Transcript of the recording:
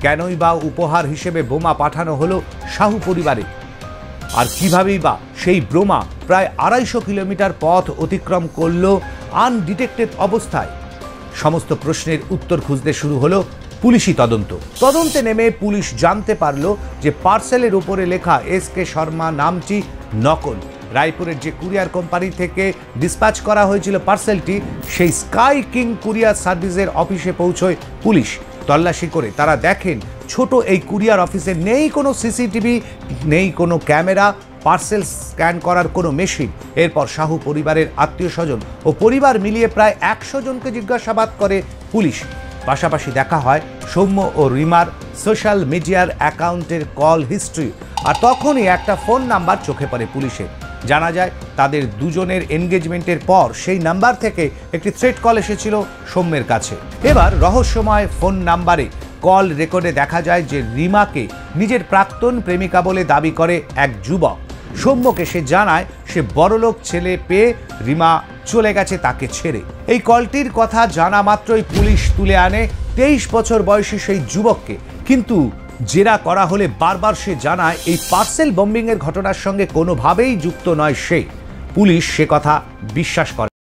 কেনই বা উপহার হিসেবে বোমা পাঠানো হলো সাহু পরিবারে? আর কিভাবেই বা সেই বোমা প্রায় 250 কিলোমিটার পথ অতিক্রম করল আনডিটেক্টেড অবস্থায়? সমস্ত প্রশ্নের উত্তর খুঁজতে শুরু হলো পুলিশি তদন্তে নেমে পুলিশ জানতে পারল যে পার্সেলের উপরে লেখা এস.কে. শর্মা নামটি নকল। রায়পুরের যে কুরিয়ার কোম্পানি থেকে ডিসপ্যাচ করা হয়েছিল পার্সেলটি, সেই স্কাই কিং কুরিয়ার সার্ভিসের অফিসে পৌঁছয় পুলিশ। তল্লাশি করে তারা দেখেন ছোট এই কুরিয়ার অফিসে নেই কোনো সিসিটিভি, নেই কোনো ক্যামেরা, পার্সেল স্ক্যান করার কোনো মেশিন। এরপর সাহু পরিবারের আত্মীয় স্বজন ও পরিবার মিলিয়ে প্রায় 100 জনকে জিজ্ঞাসাবাদ করে পুলিশ। পাশাপাশি দেখা হয় সৌম্য ও রিমার সোশ্যাল মিডিয়ার অ্যাকাউন্টের কল হিস্ট্রি। আর তখনই একটা ফোন নাম্বার চোখে পড়ে পুলিশের। জানা যায় তাদের দুজনের এনগেজমেন্টের পর সেই নাম্বার থেকে একটি থ্রেট কল এসেছিল সৌম্যের কাছে। এবার রহস্যময় ফোন নাম্বারে কল রেকর্ডে দেখা যায় যে রিমাকে নিজের প্রাক্তন প্রেমিকা বলে দাবি করে এক যুবক। সৌম্যকে সে জানায় সে বড়লোক ছেলে পেয়ে রিমা চলে গেছে তাকে ছেড়ে। এই কলটির কথা জানা মাত্রই পুলিশ তুলে আনে 23 বছর বয়সী সেই যুবককে। কিন্তু জেরা করা হলে বারবার সে জানায় এই পার্সেল বম্বিংয়ের ঘটনার সঙ্গে কোনোভাবেই যুক্ত নয় সে। পুলিশ সে কথা বিশ্বাস করে।